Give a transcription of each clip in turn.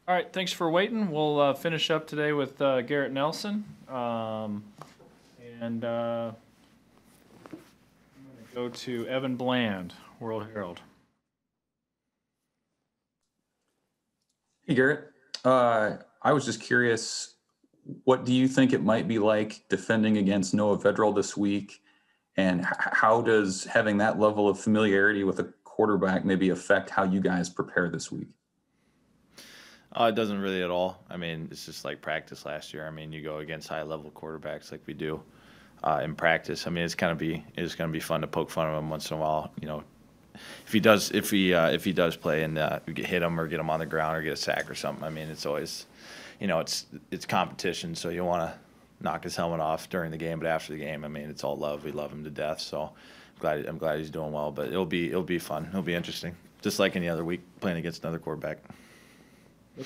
All right, thanks for waiting. We'll finish up today with Garrett Nelson. And I'm going to go to Evan Bland, World Herald. Hey, Garrett. I was just curious, what do you think it might be like defending against Noah Vedral this week? And how does having that level of familiarity with a quarterback maybe affect how you guys prepare this week? It doesn't really at all. I mean, it's just like practice last year. I mean, you go against high-level quarterbacks like we do in practice. I mean, it's gonna be fun to poke fun of him once in a while. You know, if he does play and we hit him or get him on the ground or get a sack or something. I mean, it's always, it's competition. So you want to knock his helmet off during the game, but after the game, I mean, it's all love. We love him to death. So I'm glad he's doing well. But it'll be fun. It'll be interesting. Just like any other week playing against another quarterback.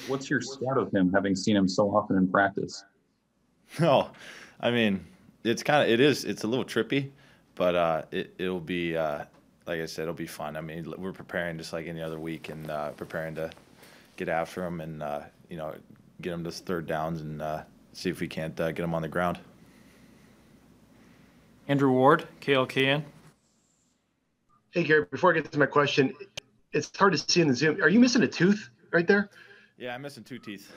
What's your scout of him, having seen him so often in practice? No, I mean, it's a little trippy, but it'll be like I said, it'll be fun. I mean, we're preparing just like any other week and preparing to get after him and get him to third downs and see if we can't get him on the ground. Andrew Ward, KLKN. Hey, Gary, before I get to my question, it's hard to see in the Zoom. Are you missing a tooth right there? Yeah, I'm missing 2 teeth.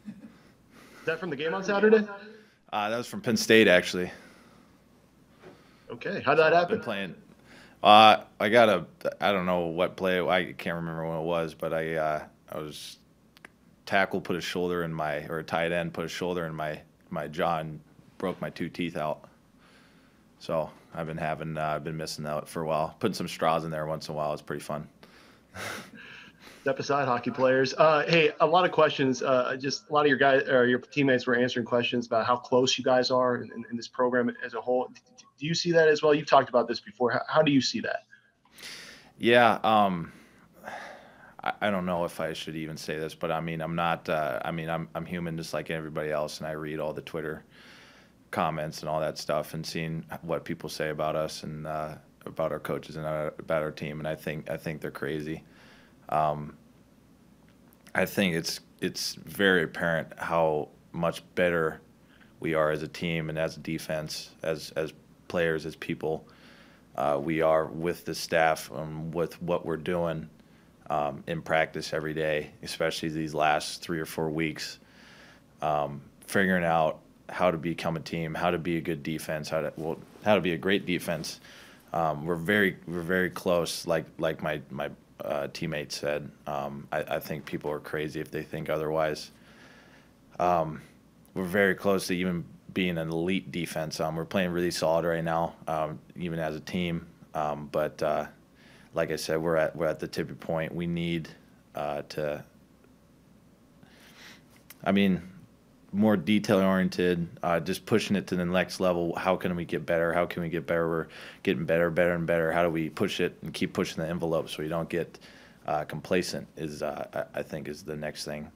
Is that from the game on Saturday? That was from Penn State, actually. Okay, how did that I've happen? been playing. I don't know what play. I can't remember when it was, but I was tackle put a shoulder in or a tight end put a shoulder in my jaw and broke my 2 teeth out. So I've been missing that for a while. Putting some straws in there once in a while is pretty fun. Step aside, hockey players. Hey, a lot of questions. Just a lot of your guys or your teammates were answering questions about how close you guys are in this program as a whole. Do you see that as well? You've talked about this before. How do you see that? Yeah, I don't know if I should even say this, but I mean, I'm not. I mean, I'm human just like everybody else, and I read all the Twitter comments and all that stuff, and seeing what people say about us and about our coaches and about our team, and I think they're crazy. I think it's very apparent how much better we are as a team and as a defense, as players, as people. We are with the staff, with what we're doing in practice every day, especially these last 3 or 4 weeks, figuring out how to become a team, how to be a good defense, how to be a great defense. We're very close, like my teammate said. I think people are crazy if they think otherwise. We're very close to even being an elite defense. We're playing really solid right now, even as a team. But like I said, we're at the tipping point. We need to. I mean, more detail oriented, just pushing it to the next level. How can we get better? How can we get better? We're getting better and better. How do we push it and keep pushing the envelope so we don't get complacent? I think is the next thing.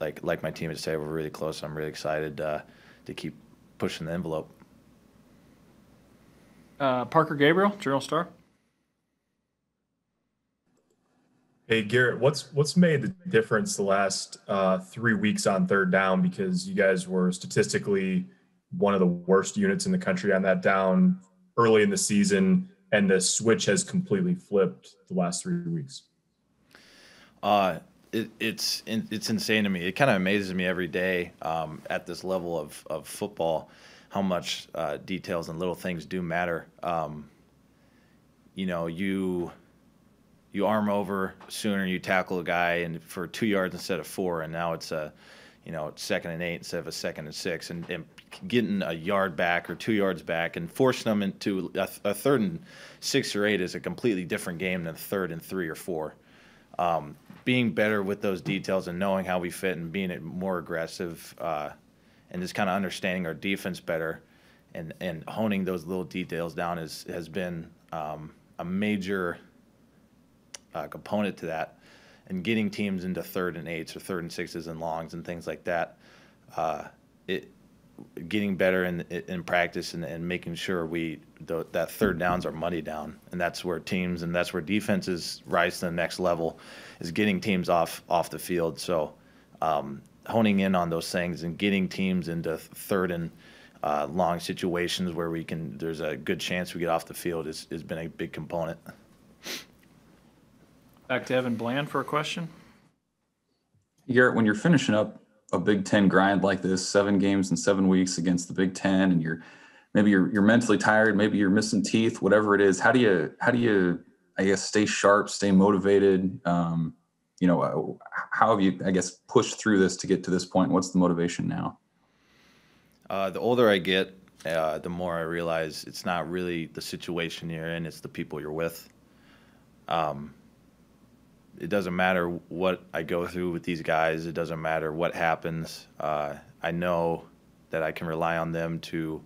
Like my team would say, we're really close. I'm really excited to keep pushing the envelope. Parker Gabriel, Journal-Star. Hey, Garrett, what's made the difference the last 3 weeks on third down? Because you guys were statistically one of the worst units in the country on that down early in the season, and the switch has completely flipped the last 3 weeks. It's insane to me. It kind of amazes me every day at this level of football how much details and little things do matter. You arm over sooner, you tackle a guy and for 2 yards instead of 4, and now it's it's 2nd and 8 instead of a 2nd and 6, and getting a yard back or 2 yards back and forcing them into a 3rd and 6 or 8 is a completely different game than 3rd and 3 or 4. Being better with those details and knowing how we fit and being more aggressive and just kind of understanding our defense better and honing those little details down has been a major component to that, and getting teams into 3rd and 8s or 3rd and 6s and longs and things like that. getting better in practice and making sure that third downs are money down, and that's where defenses rise to the next level, is getting teams off the field. So honing in on those things and getting teams into third and long situations where there's a good chance we get off the field has been a big component. Back to Evan Bland for a question. Garrett, when you're finishing up a Big Ten grind like this, 7 games in 7 weeks against the Big Ten, and you're mentally tired, maybe you're missing teeth, whatever it is, how do you I guess stay sharp, stay motivated? How have you, I guess, pushed through this to get to this point? What's the motivation now? The older I get, the more I realize it's not really the situation you're in, it's the people you're with. It doesn't matter what I go through with these guys. It doesn't matter what happens. I know that I can rely on them to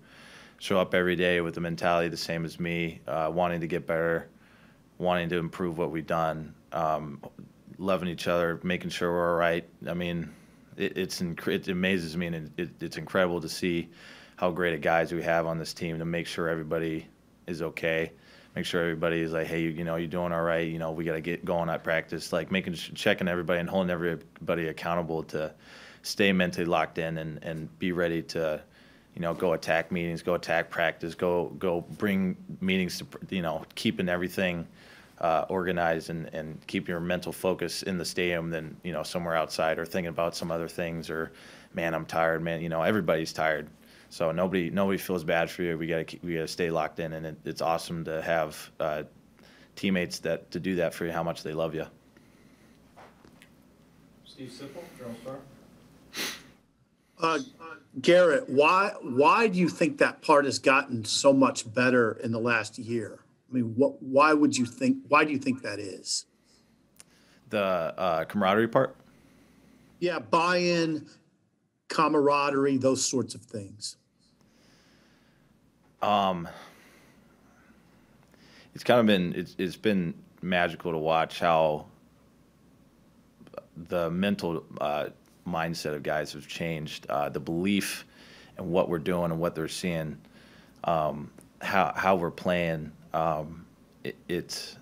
show up every day with the mentality the same as me, wanting to get better, wanting to improve what we've done, loving each other, making sure we're all right. I mean, it amazes me, and it's incredible to see how great of guys we have on this team to make sure everybody is okay. Make sure everybody is like, hey, you're doing all right. We got to get going at practice. Like checking everybody and holding everybody accountable to stay mentally locked in and be ready to, go attack meetings, go attack practice, go bring meetings to, keeping everything organized and keep your mental focus in the stadium than, somewhere outside or thinking about some other things or, man, I'm tired, man. Everybody's tired. So nobody feels bad for you. We gotta stay locked in, and it's awesome to have teammates to do that for you. How much they love you. Steve Sipple, Journal Star. Garrett, why do you think that part has gotten so much better in the last year? I mean, why do you think that is? The camaraderie part? Yeah, buy-in, camaraderie, those sorts of things. It's kind of been magical to watch how the mental mindset of guys have changed, the belief in what we're doing and what they're seeing, how we're playing. It's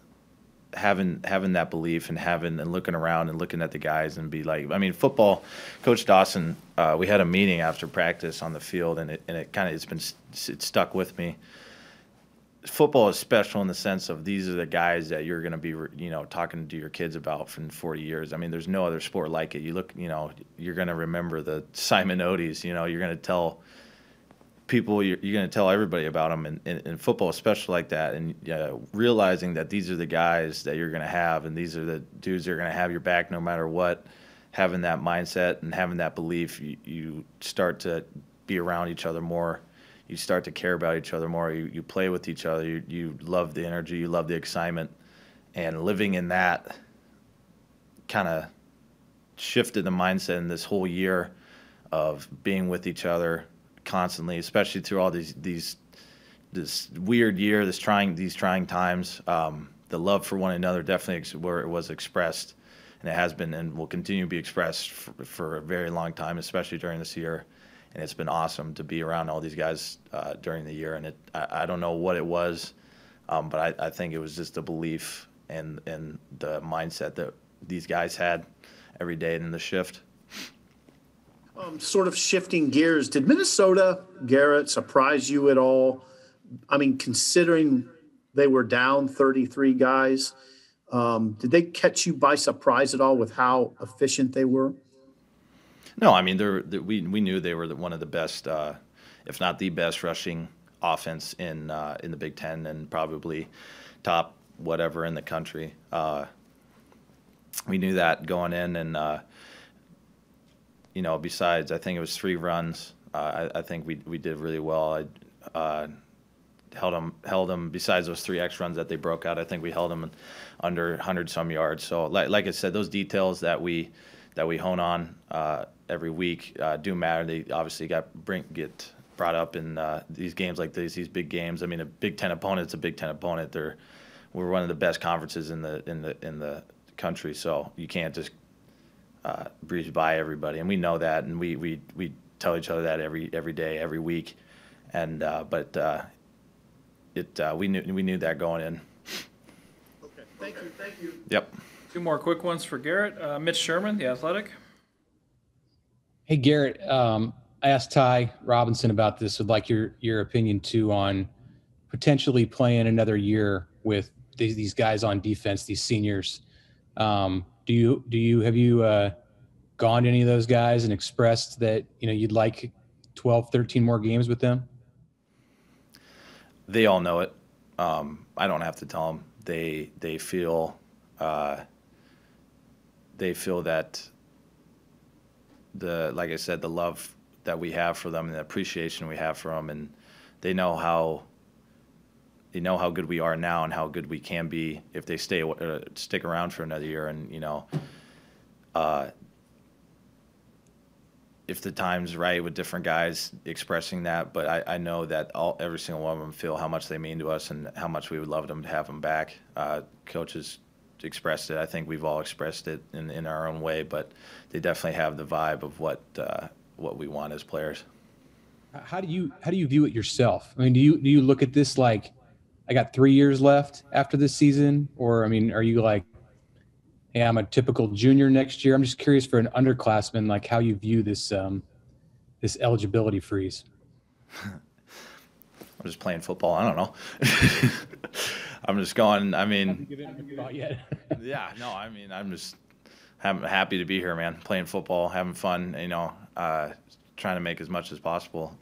having that belief and looking around and looking at the guys and be like, I mean, football, Coach Dawson, we had a meeting after practice on the field, and it stuck with me. Football is special in the sense of these are the guys that you're going to be, talking to your kids about for 40 years. I mean, there's no other sport like it. You look, you're going to remember the Simon Otis, you're going to tell people, you're going to tell everybody about them, and football is special like that. And realizing that these are the guys that you're going to have, and these are the dudes that are going to have your back no matter what, having that mindset and having that belief, you start to be around each other more. You start to care about each other more. You play with each other. You love the energy. You love the excitement. And living in that kind of shifted the mindset in this whole year of being with each other constantly, especially through all this weird year, these trying times. The love for one another definitely where it was expressed, and it has been and will continue to be expressed for a very long time, especially during this year. And it's been awesome to be around all these guys during the year. And I don't know what it was, but I think it was just the belief and the mindset that these guys had every day in the shift. Sort of shifting gears, did Minnesota, Garrett, surprise you at all? I mean, considering they were down 33 guys, did they catch you by surprise at all with how efficient they were? No, I mean, we knew they were one of the best, if not the best, rushing offense in the Big Ten, and probably top whatever in the country. We knew that going in, and besides, I think it was 3 runs. I think we did really well. I held them. Besides those 3 X runs that they broke out, I think we held them under 100-some yards. So, like I said, those details that we hone on every week do matter. They obviously get brought up in these games like these big games. I mean, a Big Ten opponent's a Big Ten opponent. We're one of the best conferences in the country, so you can't just breeze by everybody, and we know that, and we tell each other that every day, every week, and we knew that going in. Okay, thank you. Yep. 2 more quick ones for Garrett. Mitch Sherman, The Athletic. Hey, Garrett, I asked Ty Robinson about this. Would like your opinion too on potentially playing another year with these guys on defense, these seniors. Have you gone to any of those guys and expressed that, you'd like 12, 13 more games with them? They all know it. I don't have to tell them. They feel that like I said, the love that we have for them and the appreciation we have for them, and they know how good we are now and how good we can be if they stick around for another year. And if the time's right with different guys expressing that, but I know that every single one of them feel how much they mean to us and how much we would love them to have them back. Coaches expressed it. I think we've all expressed it in our own way, but they definitely have the vibe of what we want as players. How do you view it yourself? I mean, do you look at this like, I got 3 years left after this season? Or, I mean, are you like, hey, I'm a typical junior next year? I'm just curious for an underclassman, like how you view this this eligibility freeze. I'm just playing football. I don't know. I'm just going. I mean, yeah, no. I mean, I'm just happy to be here, man. Playing football, having fun. Trying to make as much as possible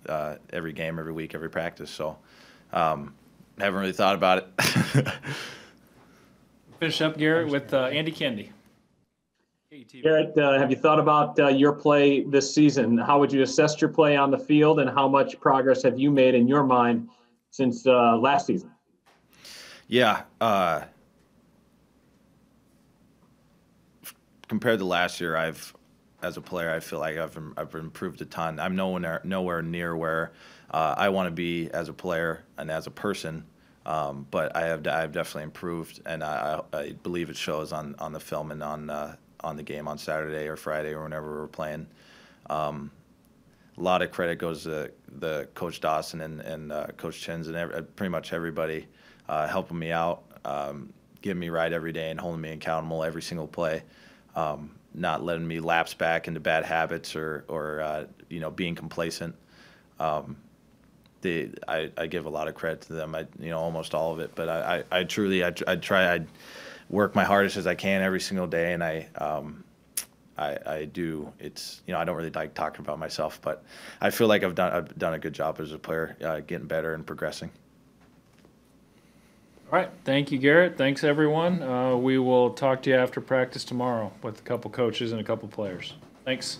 every game, every week, every practice. So, haven't really thought about it. Finish up, Garrett, with Andy Kendi. Garrett, have you thought about your play this season? How would you assess your play on the field, and how much progress have you made in your mind since last season? Yeah. Compared to last year, as a player, I feel like I've improved a ton. I'm nowhere near where I want to be as a player and as a person, but I've definitely improved, and I believe it shows on the film and on the game on Saturday or Friday or whenever we're playing. A lot of credit goes to the Coach Dawson and Coach Chins and pretty much everybody helping me out, getting me right every day and holding me accountable every single play. Not letting me lapse back into bad habits or being complacent. I give a lot of credit to them. Almost all of it, but I truly I work my hardest as I can every single day, and I do. It's I don't really like talking about myself, but I feel like I've done a good job as a player, getting better and progressing. All right. Thank you, Garrett. Thanks, everyone. We will talk to you after practice tomorrow with a couple coaches and a couple players. Thanks.